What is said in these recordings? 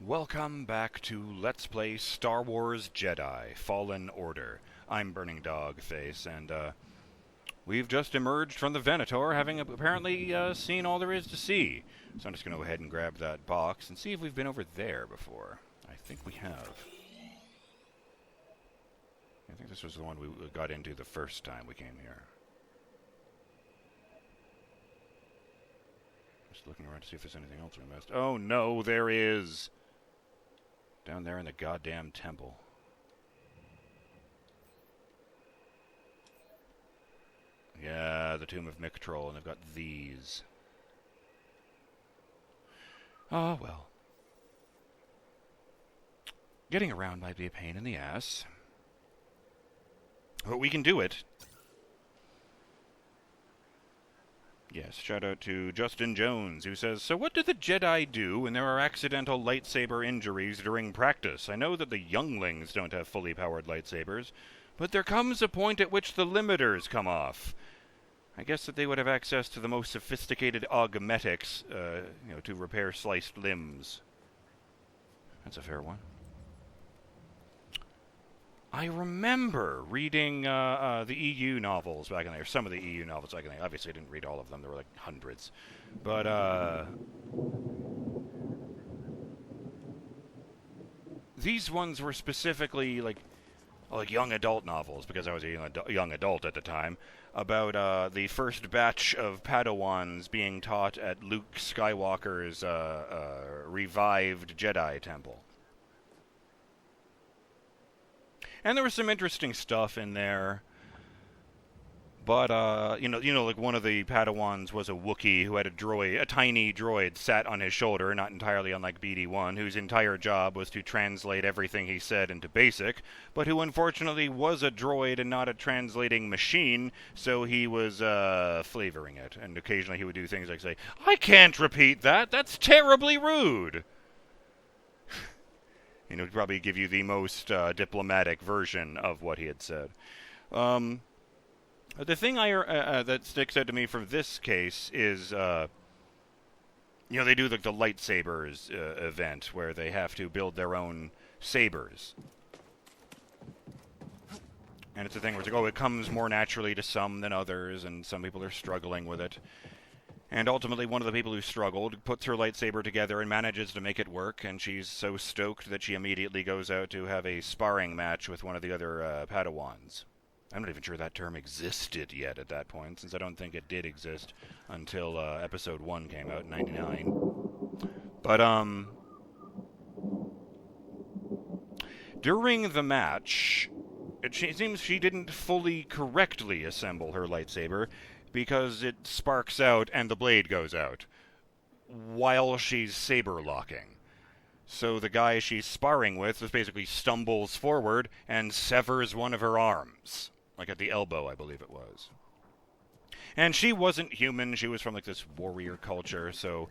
Welcome back to Let's Play Star Wars Jedi Fallen Order. I'm BurningDogFace, and we've just emerged from the Venator, having apparently seen all there is to see. So I'm just going to go ahead and grab that box and see if we've been over there before. I think we have. I think this was the one we got into the first time we came here. Just looking around to see if there's anything else we missed. Oh no, there is! Down there in the goddamn temple. Yeah, the Tomb of Mictrol, and they've got these. Oh, well. Getting around might be a pain in the ass. But we can do it. Yes, shout out to Justin Jones, who says, "So what do the Jedi do when there are accidental lightsaber injuries during practice? I know that the younglings don't have fully powered lightsabers, but there comes a point at which the limiters come off. I guess that they would have access to the most sophisticated augmetics, to repair sliced limbs." That's a fair one. I remember reading the EU novels back in there. Some of the EU novels back in there. Obviously, I didn't read all of them. There were like hundreds. But these ones were specifically like young adult novels, because I was a young adult at the time, about the first batch of Padawans being taught at Luke Skywalker's revived Jedi temple. And there was some interesting stuff in there, but like one of the Padawans was a Wookiee who had a tiny droid sat on his shoulder, not entirely unlike BD-1, whose entire job was to translate everything he said into Basic, but who unfortunately was a droid and not a translating machine, so he was flavoring it, and occasionally he would do things like say, "I can't repeat that, that's terribly rude." He'd probably give you the most diplomatic version of what he had said. The thing that sticks out to me from this case is, they do the lightsabers event where they have to build their own sabers. And it's a thing where it's like, it comes more naturally to some than others, and some people are struggling with it. And ultimately, one of the people who struggled puts her lightsaber together and manages to make it work, and she's so stoked that she immediately goes out to have a sparring match with one of the other Padawans. I'm not even sure that term existed yet at that point, since I don't think it did exist until Episode 1 came out in '99. But, during the match, it seems she didn't fully correctly assemble her lightsaber, because it sparks out and the blade goes out while she's saber locking. So the guy she's sparring with just basically stumbles forward and severs one of her arms, like at the elbow, I believe it was. And she wasn't human. She was from this warrior culture, so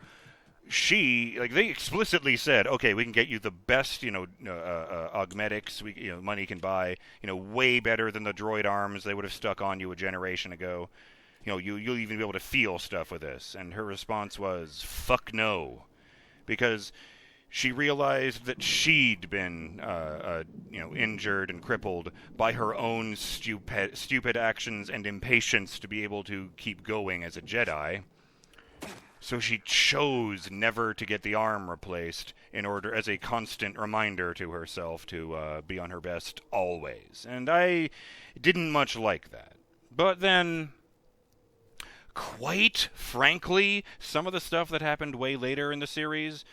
they explicitly said, "Okay, we can get you the best, augmetics money can buy, way better than the droid arms they would have stuck on you a generation ago. You'll even be able to feel stuff with this." And her response was, "Fuck no." Because she realized that she'd been, injured and crippled by her own stupid actions and impatience to be able to keep going as a Jedi. So she chose never to get the arm replaced as a constant reminder to herself to be on her best always. And I didn't much like that. But then, quite frankly, some of the stuff that happened way later in the series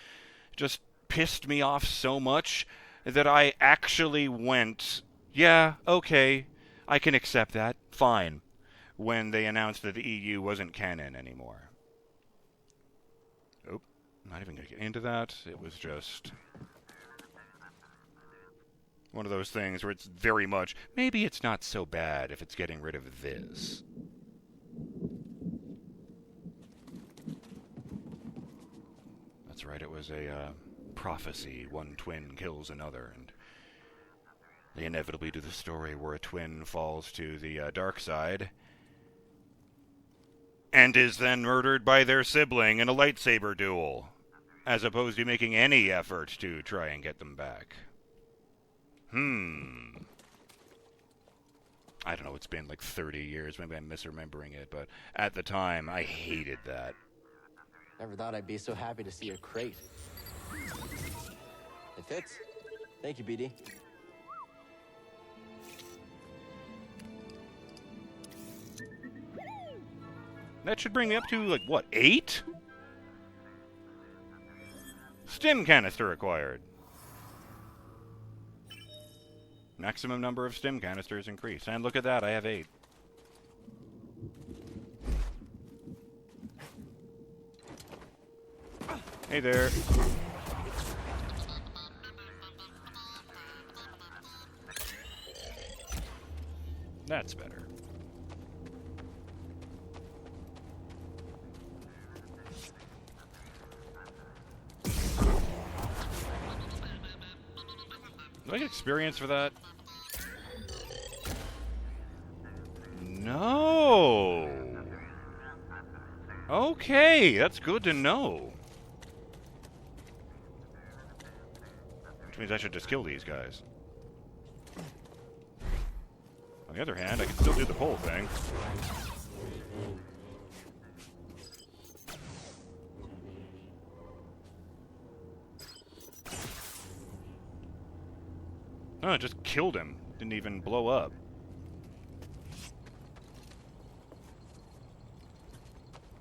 just pissed me off so much that I actually went, "Yeah, okay, I can accept that, fine," when they announced that the EU wasn't canon anymore. Oh, I'm not even going to get into that. It was just one of those things where it's very much, maybe it's not so bad if it's getting rid of this. That's right, it was a prophecy. One twin kills another, and they inevitably do the story where a twin falls to the dark side and is then murdered by their sibling in a lightsaber duel. as opposed to making any effort to try and get them back. I don't know, it's been like 30 years, maybe I'm misremembering it, but at the time, I hated that. Never thought I'd be so happy to see your crate. It fits. Thank you, BD. That should bring me up to, like, what, 8? Stim canister acquired. Maximum number of stim canisters increased. And look at that, I have 8. Hey there. That's better. Do I get experience for that? No. Okay, that's good to know. Which means I should just kill these guys. On the other hand, I can still do the pole thing. Oh, it just killed him. Didn't even blow up.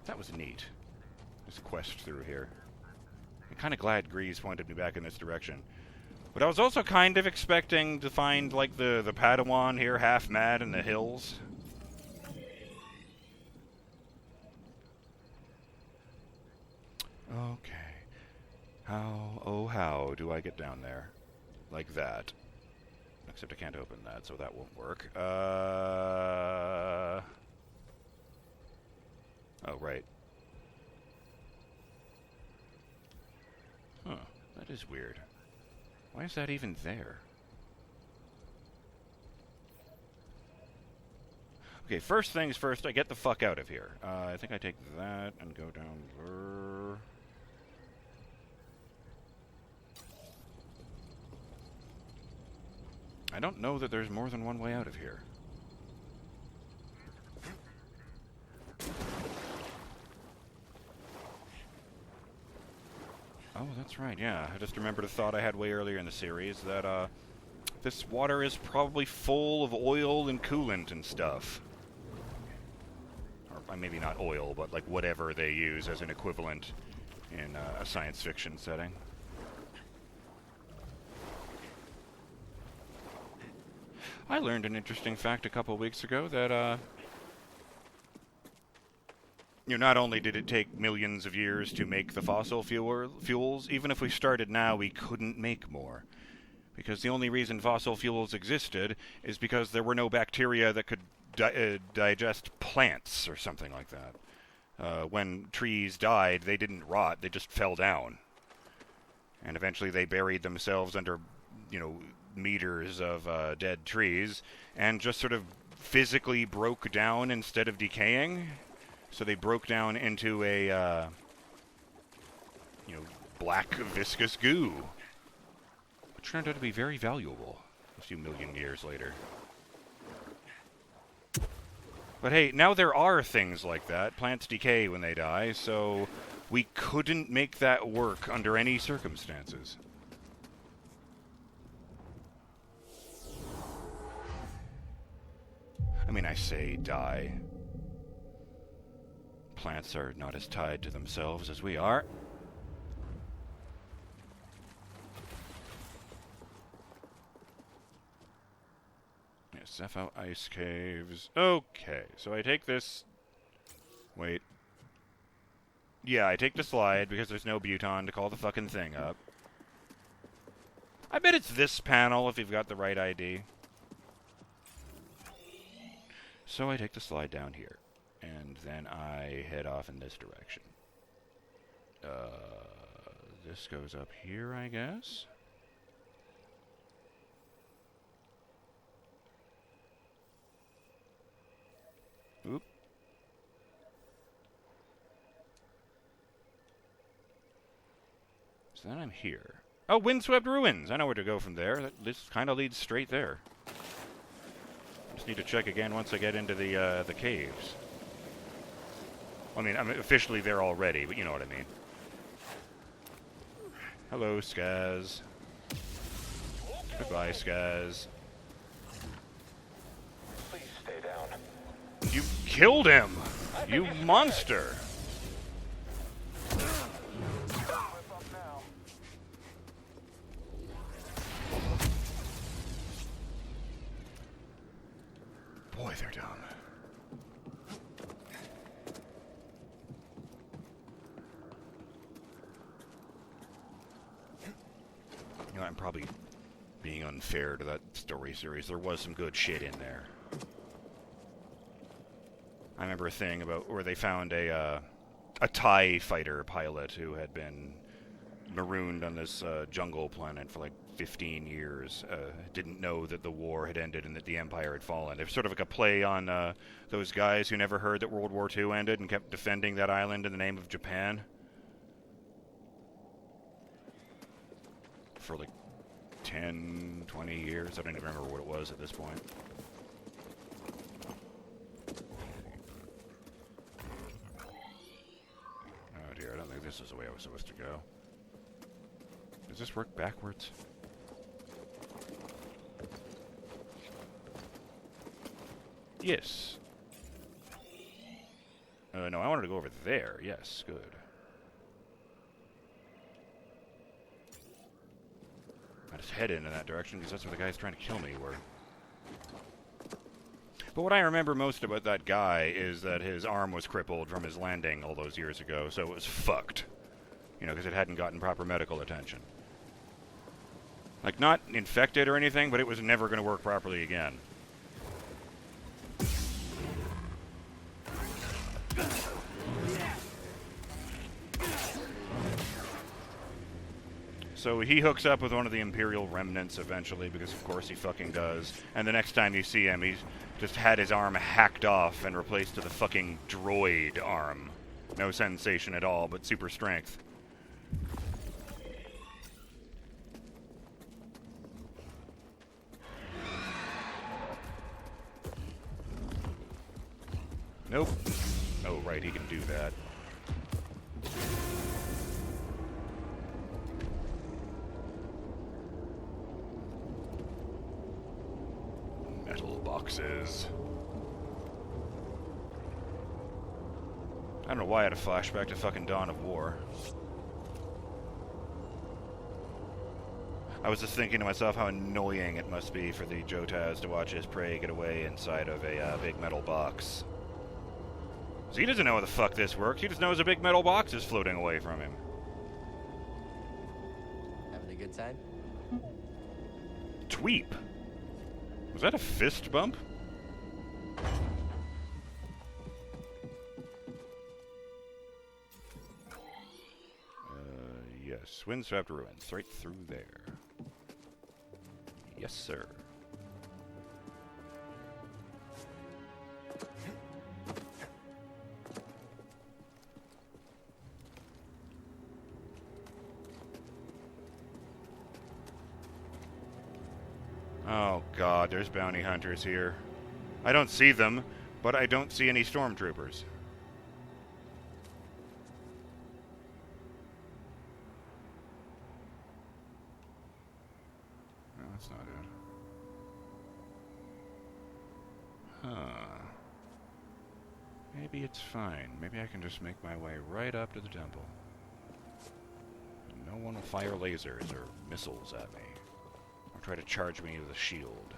That was neat. This quest through here. I'm kind of glad Grease pointed me back in this direction. But I was also kind of expecting to find, like, the Padawan here, half mad in the hills. Okay. How do I get down there? Like that. Except I can't open that, so that won't work. Oh, right. Huh. That is weird. Why is that even there? Okay, first things first, I get the fuck out of here. I think I take that and go down there. I don't know that there's more than one way out of here. Oh, that's right, yeah. I just remembered a thought I had way earlier in the series that, this water is probably full of oil and coolant and stuff. Or maybe not oil, but like whatever they use as an equivalent in a science fiction setting. I learned an interesting fact a couple weeks ago that, not only did it take millions of years to make the fossil fuels, even if we started now, we couldn't make more. Because the only reason fossil fuels existed is because there were no bacteria that could digest plants or something like that. When trees died, they didn't rot, they just fell down. And eventually they buried themselves under, meters of dead trees and just sort of physically broke down instead of decaying. So they broke down into a, black viscous goo, which turned out to be very valuable a few million years later. But hey, now there are things like that. Plants decay when they die, so we couldn't make that work under any circumstances. I mean, I say die. Plants are not as tied to themselves as we are. Yes, Zeffo ice caves. Okay, so I take this... Wait. Yeah, I take the slide because there's no Buton to call the fucking thing up. I bet it's this panel if you've got the right ID. So I take the slide down here, and then I head off in this direction. This goes up here, I guess? Oop. So then I'm here. Oh, Windswept Ruins! I know where to go from there. This kind of leads straight there. Just need to check again once I get into the caves. I mean, I'm officially there already, but you know what I mean. Hello, Skaz. Goodbye, Skaz. Please stay down. You killed him! You monster! Boy, they're dumb. You know, I'm probably being unfair to that story series. There was some good shit in there. I remember a thing about where they found a TIE fighter pilot who had been marooned on this jungle planet for like 15 years. Didn't know that the war had ended and that the Empire had fallen. It was sort of like a play on those guys who never heard that World War II ended and kept defending that island in the name of Japan. For like 10, 20 years. I don't even remember what it was at this point. Oh dear, I don't think this is the way I was supposed to go. Does this work backwards? Yes. No, I wanted to go over there. Yes, good. I just head in that direction because that's where the guys trying to kill me were. But what I remember most about that guy is that his arm was crippled from his landing all those years ago, so it was fucked. You know, because it hadn't gotten proper medical attention. Like, not infected or anything, but it was never going to work properly again. So he hooks up with one of the Imperial remnants eventually, because of course he fucking does. And the next time you see him, he's just had his arm hacked off and replaced with a fucking droid arm. No sensation at all, but super strength. Nope. Oh, right, he can do that. Metal boxes. I don't know why I had a flashback to fucking Dawn of War. I was just thinking to myself how annoying it must be for the Jotaz to watch his prey get away inside of a big metal box. So he doesn't know how the fuck this works. He just knows a big metal box is floating away from him. Having a good time? Tweep. Was that a fist bump? Yes. Windswept Ruins. Right through there. Yes, sir. Oh god, there's bounty hunters here. I don't see them, but I don't see any stormtroopers. No, that's not it. Huh. Maybe it's fine. Maybe I can just make my way right up to the temple. No one will fire lasers or missiles at me. Try to charge me with a shield.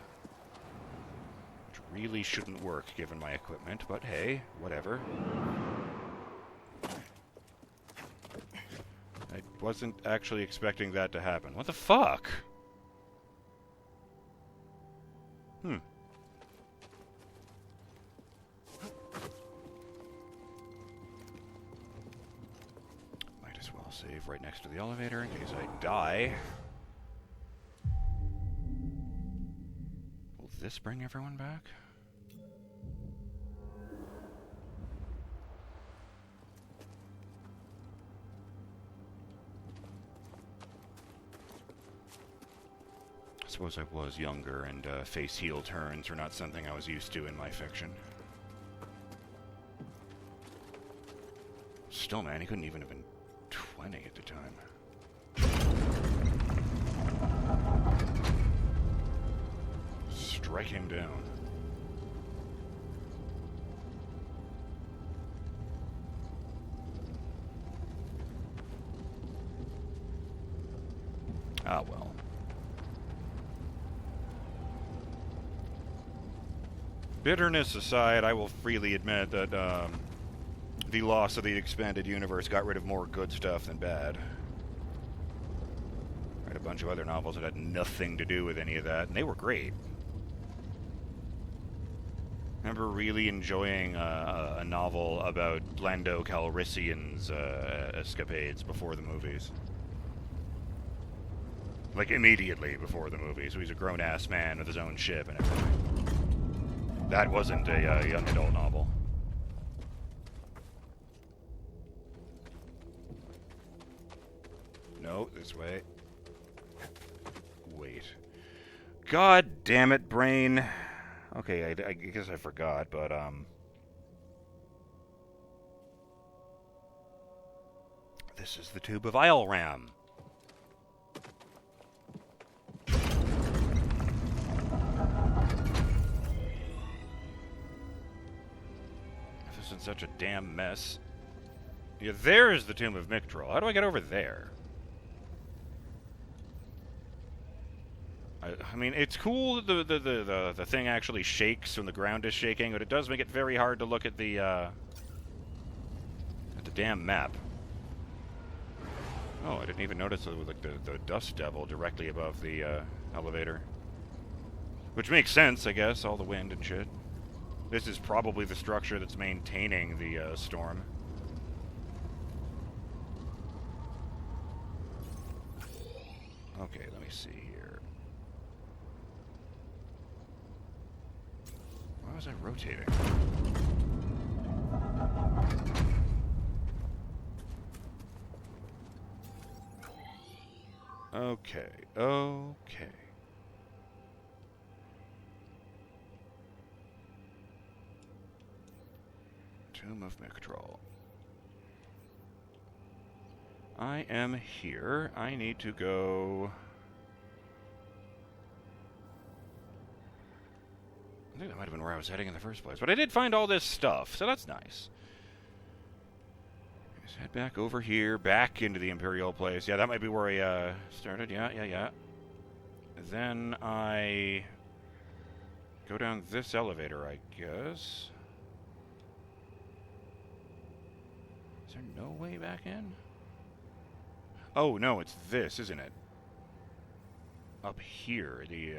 Which really shouldn't work given my equipment, but hey, whatever. I wasn't actually expecting that to happen. What the fuck? Might as well save right next to the elevator in case I die. This bring everyone back? suppose I was younger, and face heel turns were not something I was used to in my fiction. Still, man, he couldn't even have been 20 at the time. Strike him down. Ah, well. Bitterness aside, I will freely admit that the loss of the expanded universe got rid of more good stuff than bad. I read a bunch of other novels that had nothing to do with any of that, and they were great. I remember really enjoying a novel about Lando Calrissian's escapades before the movies. Like, immediately before the movies. So he's a grown-ass man with his own ship and everything. That wasn't a young adult novel. No, this way. Wait. God damn it, brain. Okay, I guess I forgot, but, this is the tube of Isleram. This isn't such a damn mess. Yeah, there's the Tomb of Mictrol. How do I get over there? I mean, it's cool that the thing actually shakes when the ground is shaking, but it does make it very hard to look at the damn map. Oh, I didn't even notice like the dust devil directly above the elevator. Which makes sense, I guess, all the wind and shit. This is probably the structure that's maintaining the storm. Okay, let me see here. Why was I rotating? Okay, okay. Tomb of Mictrol. I am here. I need to go... I think that might have been where I was heading in the first place. But I did find all this stuff, so that's nice. Let's head back over here, back into the Imperial place. Yeah, that might be where I started. Yeah. Then I go down this elevator, I guess. Is there no way back in? Oh, no, it's this, isn't it? Up here, the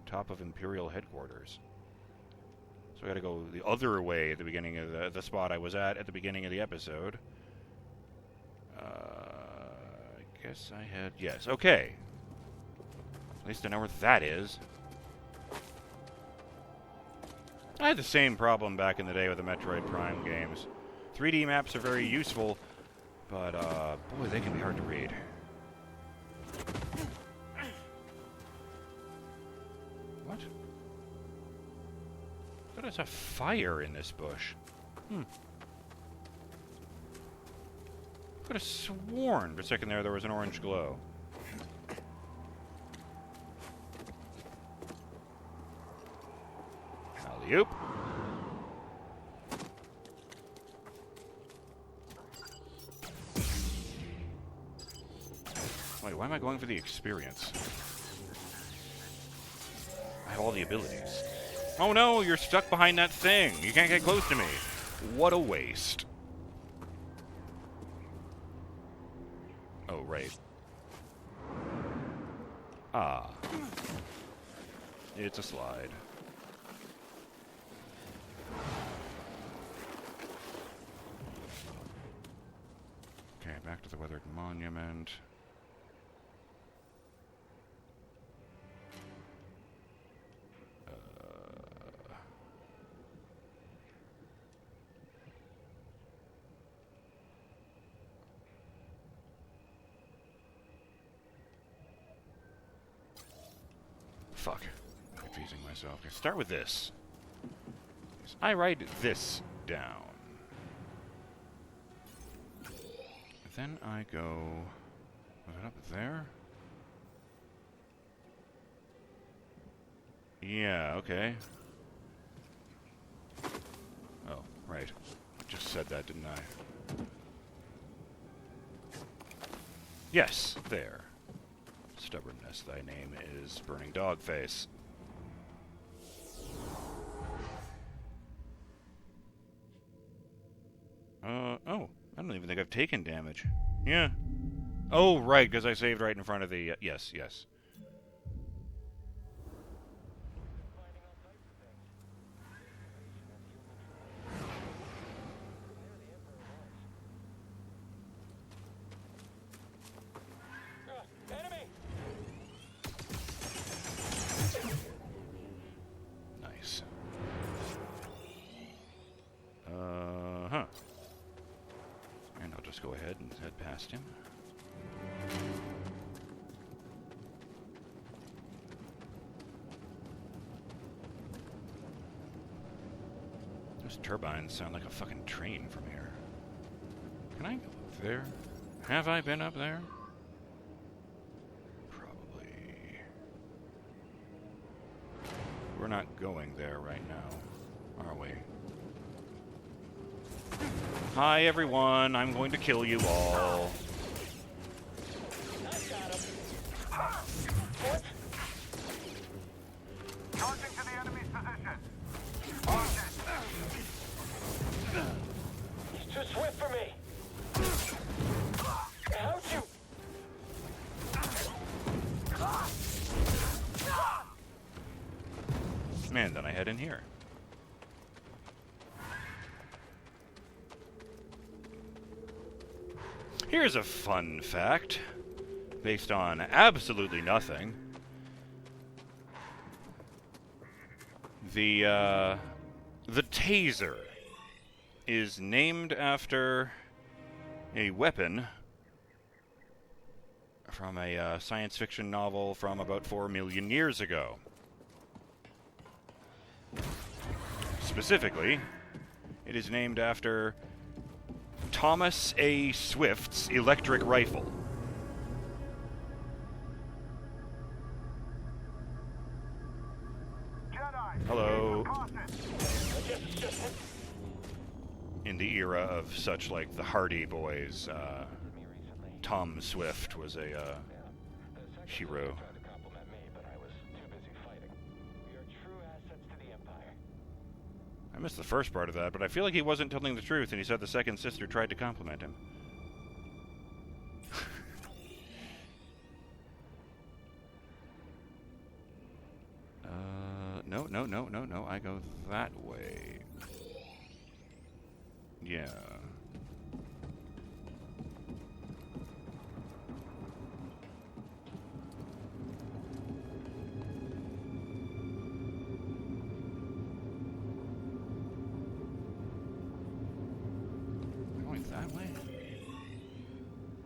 top of Imperial headquarters. So I gotta go the other way at the beginning of the spot I was at the beginning of the episode. I guess I had... Yes, okay. At least I know where that is. I had the same problem back in the day with the Metroid Prime games. 3D maps are very useful, but, boy, they can be hard to read. What? There's a fire in this bush. Could have sworn for a second there was an orange glow. Alley-oop. Wait, why am I going for the experience? I have all the abilities. Oh no, you're stuck behind that thing. You can't get close to me. What a waste. Oh, right. Ah. It's a slide. Okay, back to the weathered monument. fuck. I'm confusing myself. Okay, start with this. I write this down. Then I go... Was it up there? Yeah, okay. Oh, right. I just said that, didn't I? Yes, there. Stubbornness, thy name is BurningDogFace. Oh, I don't even think I've taken damage. Yeah. Oh, right, because I saved right in front of the... yes, yes. Nice. Huh. And I'll just go ahead and head past him. Those turbines sound like a fucking train from here. Can I go up there? Have I been up there? Probably. We're not going there right now, are we? Hi everyone, I'm going to kill you all. Charging to the enemy's position. Launch it. He's too swift for me. How'd you? Man, then I head in here. Here's a fun fact, based on absolutely nothing. The taser is named after a weapon from a science fiction novel from about 4 million years ago. Specifically, it is named after Thomas A. Swift's electric rifle. Jedi. Hello. Caution. In the era of such like the Hardy Boys, Tom Swift was a hero. I missed the first part of that, but I feel like he wasn't telling the truth, and he said the second sister tried to compliment him. No, I go that way. Yeah. Going that way?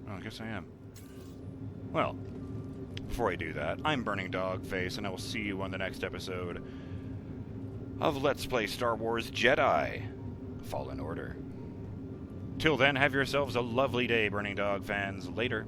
Oh, I guess I am. Well, before I do that, I'm BurningDogFace, and I will see you on the next episode of Let's Play Star Wars Jedi Fallen Order. Till then, have yourselves a lovely day, Burning Dog fans. Later.